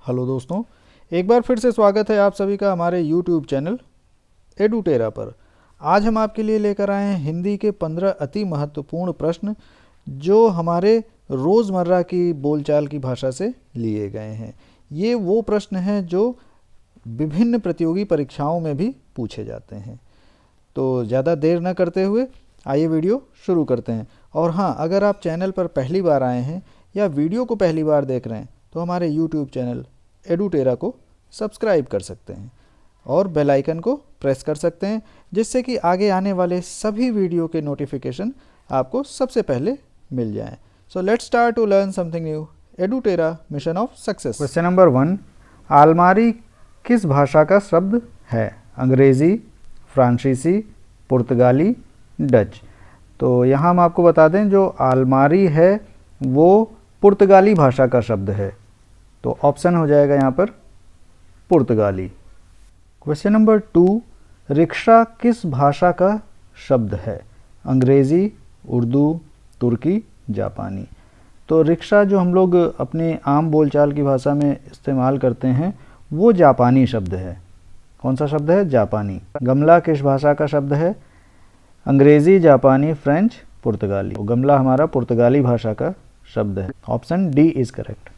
Hello दोस्तों, एक बार फिर से स्वागत है आप सभी का हमारे YouTube चैनल एडुटेरा पर। आज हम आपके लिए लेकर आए हैं हिंदी के 15 अति महत्वपूर्ण प्रश्न जो हमारे रोज़मर्रा की बोलचाल की भाषा से लिए गए हैं। ये वो प्रश्न हैं जो विभिन्न प्रतियोगी परीक्षाओं में भी पूछे जाते हैं। तो ज़्यादा देर न करते हुए आइए वीडियो शुरू करते हैं। और हाँ, अगर आप चैनल पर पहली बार आए हैं या वीडियो को पहली बार देख रहे हैं तो हमारे YouTube चैनल एडुटेरा को सब्सक्राइब कर सकते हैं और बेल आइकन को प्रेस कर सकते हैं, जिससे कि आगे आने वाले सभी वीडियो के नोटिफिकेशन आपको सबसे पहले मिल जाएं। So let's start to learn something new. Edutera mission of success. Question number 1, आलमारी किस भाषा का शब्द है? अंग्रेज़ी, फ्रांसीसी, पुर्तगाली, डच। तो यहाँ हम आपको बता दें, जो आलमारी है वो पुर्तगाली भाषा का शब्द है, तो ऑप्शन हो जाएगा यहाँ पर पुर्तगाली। क्वेश्चन नंबर 2, रिक्शा किस भाषा का शब्द है? अंग्रेज़ी, उर्दू, तुर्की, जापानी। तो रिक्शा जो हम लोग अपने आम बोलचाल की भाषा में इस्तेमाल करते हैं वो जापानी शब्द है। कौन सा शब्द है? जापानी। गमला किस भाषा का शब्द है? अंग्रेज़ी, जापानी, फ्रेंच, पुर्तगाली। तो गमला हमारा पुर्तगाली भाषा का शब्द है। Option D is correct.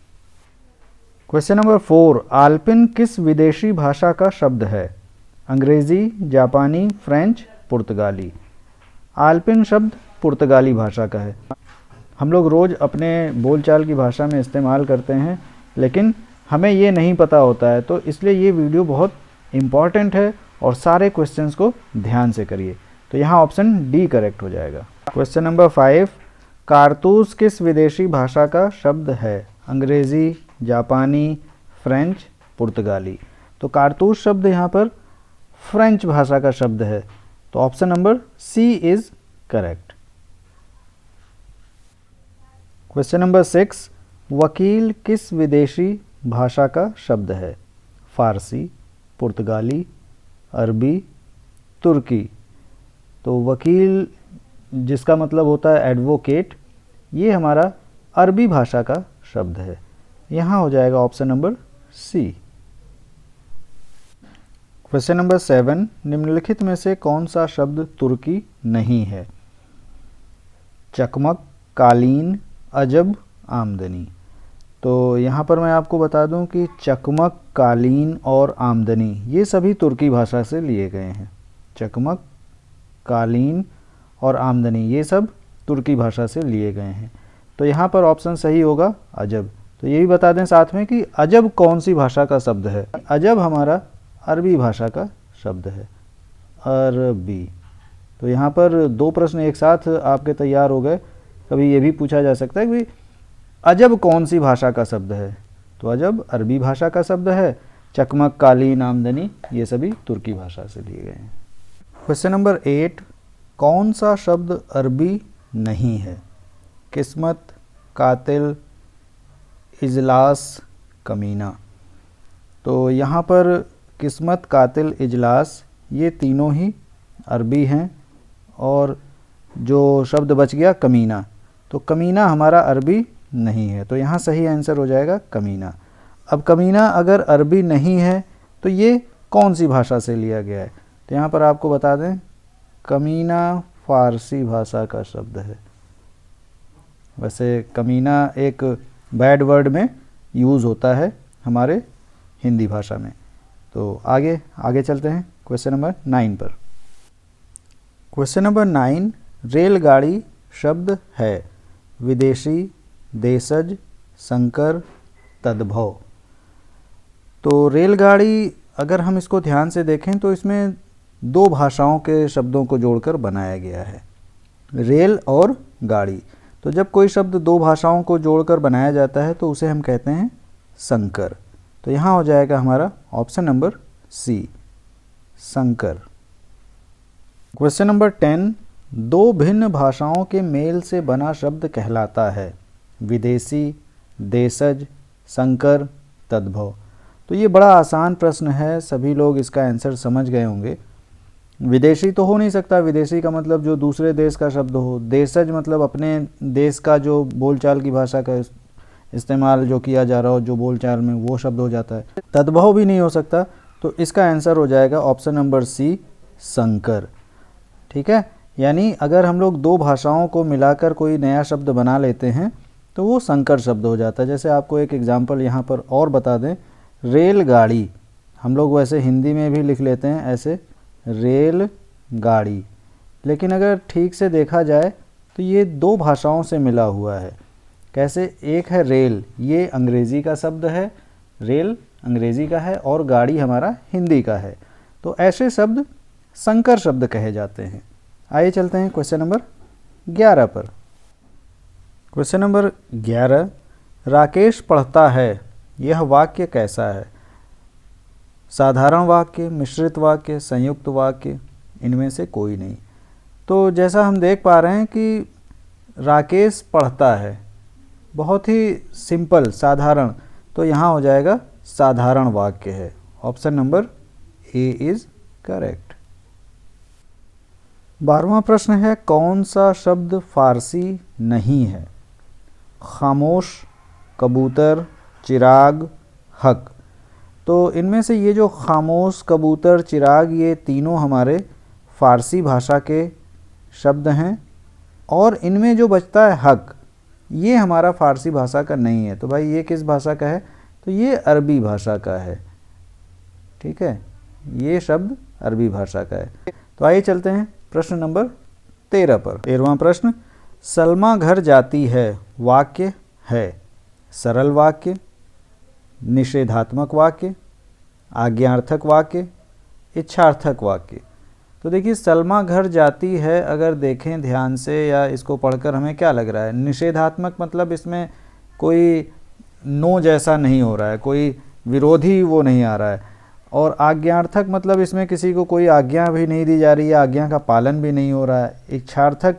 Question number 4, आल्पिन किस विदेशी भाषा का शब्द है? अंग्रेज़ी, जापानी, फ्रेंच, पुर्तगाली। आल्पिन शब्द पुर्तगाली भाषा का है। हम लोग रोज़ अपने बोलचाल की भाषा में इस्तेमाल करते हैं, लेकिन हमें ये नहीं पता होता है, तो इसलिए ये वीडियो बहुत इम्पॉर्टेंट है और सारे क्वेश्चंस को ध्यान से करिए। तो यहाँ ऑप्शन डी करेक्ट हो जाएगा। क्वेश्चन नंबर 5, कारतूस किस विदेशी भाषा का शब्द है? अंग्रेज़ी, जापानी, फ्रेंच, पुर्तगाली। तो कारतूस शब्द यहाँ पर फ्रेंच भाषा का शब्द है, तो option number C is correct. Question number 6, वकील किस विदेशी भाषा का शब्द है? फारसी, पुर्तगाली, अरबी, तुर्की। तो वकील जिसका मतलब होता है एडवोकेट, ये हमारा अरबी भाषा का शब्द है। यहाँ हो जाएगा option number C. Question number 7, निम्नलिखित में से कौन सा शब्द तुर्की नहीं है? चकमक, कालीन, अजब, आमदनी। तो यहाँ पर मैं आपको बता दूं कि चकमक, कालीन और आमदनी ये सभी तुर्की भाषा से लिए गए हैं। चकमक, कालीन और आमदनी ये सब तुर्की भाषा से लिए गए हैं। तो यहाँ पर ऑप्शन सही होगा अजब। तो ये भी बता दें साथ में कि अजब कौन सी भाषा का शब्द है? अजब हमारा अरबी भाषा का शब्द है, अरबी। तो यहाँ पर दो प्रश्न एक साथ आपके तैयार हो गए। कभी ये भी पूछा जा सकता है कि अजब कौन सी भाषा का शब्द है? तो अजब अरबी भाषा का शब्द है। चकमक, कालीन, आमदनी ये सभी तुर्की भाषा से लिए गए हैं। क्वेश्चन नंबर 8, कौन सा शब्द अरबी नहीं है? किस्मत, कातिल, इजलास, कमीना। तो यहाँ पर किस्मत, कातिल, इजलास ये तीनों ही अरबी हैं, और जो शब्द बच गया कमीना, तो कमीना हमारा अरबी नहीं है। तो यहाँ सही आंसर हो जाएगा कमीना। अब कमीना अगर अरबी नहीं है तो ये कौन सी भाषा से लिया गया है? तो यहाँ पर आपको बता दें, कमीना फारसी भाषा का शब्द है। वैसे कमीना एक बैड वर्ड में यूज़ होता है हमारे हिंदी भाषा में। तो आगे चलते हैं क्वेश्चन नंबर 9 पर। क्वेश्चन नंबर 9, रेलगाड़ी शब्द है विदेशी, देशज, संकर, तद्भव। तो रेलगाड़ी अगर हम इसको ध्यान से देखें तो इसमें दो भाषाओं के शब्दों को जोड़कर बनाया गया है, रेल और गाड़ी। तो जब कोई शब्द दो भाषाओं को जोड़कर बनाया जाता है तो उसे हम कहते हैं संकर। तो यहाँ हो जाएगा हमारा ऑप्शन नंबर सी, संकर। क्वेश्चन नंबर 10, दो भिन्न भाषाओं के मेल से बना शब्द कहलाता है विदेशी, देशज, संकर, तद्भव। तो ये बड़ा आसान प्रश्न है, सभी लोग इसका आंसर समझ गए होंगे। विदेशी तो हो नहीं सकता, विदेशी का मतलब जो दूसरे देश का शब्द हो। देशज मतलब अपने देश का जो बोलचाल की भाषा का इस्तेमाल जो किया जा रहा हो जो बोलचाल में, वो शब्द हो जाता है। तद्भव भी नहीं हो सकता, तो इसका आंसर हो जाएगा ऑप्शन नंबर सी, संकर। ठीक है, यानी अगर हम लोग दो भाषाओं को मिलाकर कोई नया शब्द बना लेते हैं तो वो संकर शब्द हो जाता है। जैसे आपको एक एग्जांपल यहाँ पर और बता दें, रेलगाड़ी, हम लोग वैसे हिंदी में भी लिख लेते हैं ऐसे रेलगाड़ी, लेकिन अगर ठीक से देखा जाए तो ये दो भाषाओं से मिला हुआ है। कैसे? एक है रेल, ये अंग्रेज़ी का शब्द है, रेल अंग्रेज़ी का है और गाड़ी हमारा हिंदी का है, तो ऐसे शब्द संकर शब्द कहे जाते हैं। आइए चलते हैं क्वेश्चन नंबर 11 पर। क्वेश्चन नंबर 11, राकेश पढ़ता है, यह वाक्य कैसा है? साधारण वाक्य, मिश्रित वाक्य, संयुक्त वाक्य, इनमें से कोई नहीं। तो जैसा हम देख पा रहे हैं कि राकेश पढ़ता है, बहुत ही सिंपल, साधारण, तो यहाँ हो जाएगा साधारण वाक्य है। Option number A is correct. 12वां प्रश्न है, कौन सा शब्द फारसी नहीं है? खामोश, कबूतर, चिराग, हक। तो इनमें से ये जो खामोश, कबूतर, चिराग, ये तीनों हमारे फ़ारसी भाषा के शब्द हैं, और इनमें जो बचता है हक, ये हमारा फ़ारसी भाषा का नहीं है। तो भाई ये किस भाषा का है? तो ये अरबी भाषा का है। ठीक है, ये शब्द अरबी भाषा का है। तो आइए चलते हैं प्रश्न नंबर 13 पर। 13वां प्रश्न, सलमा घर जाती है, वाक्य है सरल वाक्य, निषेधात्मक वाक्य, आज्ञार्थक वाक्य, इच्छार्थक वाक्य। तो देखिए, सलमा घर जाती है, अगर देखें ध्यान से या इसको पढ़कर हमें क्या लग रहा है? निषेधात्मक मतलब इसमें कोई नो जैसा नहीं हो रहा है, कोई विरोधी वो नहीं आ रहा है, और आज्ञार्थक मतलब इसमें किसी को कोई आज्ञा भी नहीं दी जा रही है, आज्ञा का पालन भी नहीं हो रहा है। इच्छार्थक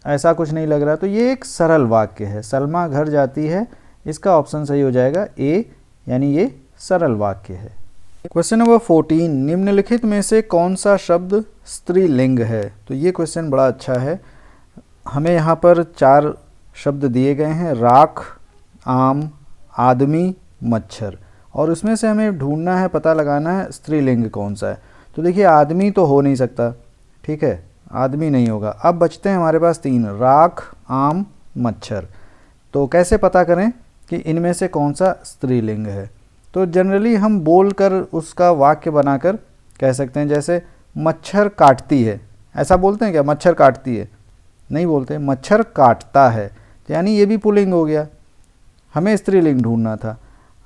ऐसा कुछ नहीं लग रहा, तो ये एक सरल वाक्य है। सलमा घर जाती है, इसका ऑप्शन सही हो जाएगा ए, यानी ये सरल वाक्य है। क्वेश्चन नंबर 14, निम्नलिखित में से कौन सा शब्द स्त्रीलिंग है? तो ये क्वेश्चन बड़ा अच्छा है। हमें यहाँ पर 4 शब्द दिए गए हैं, राख, आम, आदमी, मच्छर, और उसमें से हमें ढूंढना है, पता लगाना है स्त्रीलिंग कौन सा है। तो देखिए, आदमी तो हो नहीं सकता, ठीक है, आदमी नहीं होगा। अब बचते हैं हमारे पास 3, राख, आम, मच्छर। तो कैसे पता करें कि इनमें से कौन सा स्त्रीलिंग है? तो जनरली हम बोलकर उसका वाक्य बनाकर कह सकते हैं, जैसे मच्छर काटती है, ऐसा बोलते हैं क्या? मच्छर काटती है नहीं बोलते, मच्छर काटता है, तो यानी ये भी पुल्लिंग हो गया। हमें स्त्रीलिंग ढूंढना था।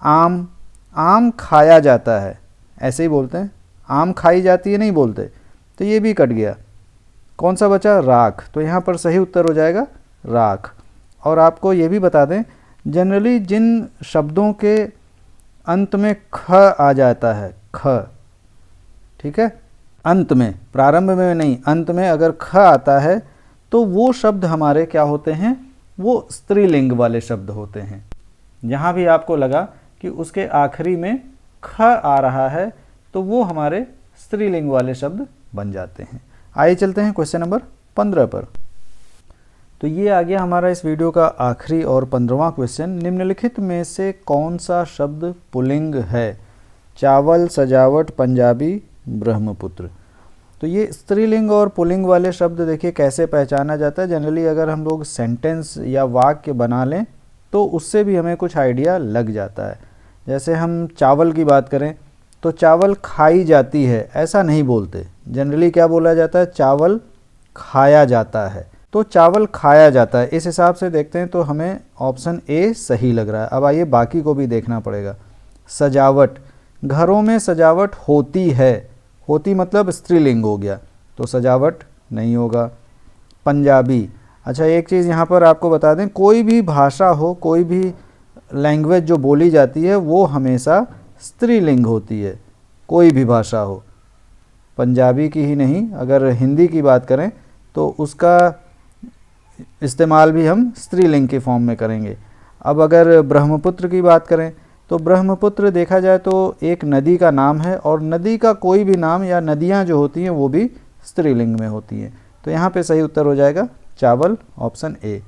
आम, आम खाया जाता है, ऐसे ही बोलते हैं, आम खाई जाती है नहीं बोलते, तो ये भी कट गया। कौन सा बचा? राख। तो यहाँ पर सही उत्तर हो जाएगा राख। और आपको ये भी बता दें, जनरली जिन शब्दों के अंत में ख आ जाता है, ख, ठीक है, अंत में, प्रारंभ में नहीं, अंत में अगर ख आता है तो वो शब्द हमारे क्या होते हैं? वो स्त्रीलिंग वाले शब्द होते हैं। जहाँ भी आपको लगा कि उसके आखिरी में ख आ रहा है तो वो हमारे स्त्रीलिंग वाले शब्द बन जाते हैं। आइए चलते हैं क्वेश्चन नंबर 15 पर। तो ये आ गया हमारा इस वीडियो का आखिरी और 15वां क्वेश्चन, निम्नलिखित में से कौन सा शब्द पुल्लिंग है? चावल, सजावट, पंजाबी, ब्रह्मपुत्र। तो ये स्त्रीलिंग और पुल्लिंग वाले शब्द देखिए कैसे पहचाना जाता है। जनरली अगर हम लोग सेंटेंस या वाक्य बना लें तो उससे भी हमें कुछ आइडिया लग जाता है। जैसे हम चावल की बात करें तो चावल खाई जाती है, ऐसा नहीं बोलते। जनरली क्या बोला जाता है? चावल खाया जाता है। तो चावल खाया जाता है, इस हिसाब से देखते हैं तो हमें ऑप्शन ए सही लग रहा है। अब आइए बाकी को भी देखना पड़ेगा। सजावट, घरों में सजावट होती है, होती मतलब स्त्रीलिंग हो गया, तो सजावट नहीं होगा। पंजाबी, अच्छा एक चीज़ यहाँ पर आपको बता दें, कोई भी भाषा हो, कोई भी लैंग्वेज जो बोली जाती है वो हमेशा स्त्रीलिंग होती है, कोई भी भाषा हो। पंजाबी की ही नहीं, अगर हिंदी की बात करें तो उसका इस्तेमाल भी हम स्त्रीलिंग के फॉर्म में करेंगे। अब अगर ब्रह्मपुत्र की बात करें तो ब्रह्मपुत्र देखा जाए तो एक नदी का नाम है, और नदी का कोई भी नाम या नदियां जो होती हैं वो भी स्त्रीलिंग में होती हैं। तो यहाँ पे सही उत्तर हो जाएगा चावल, ऑप्शन ए।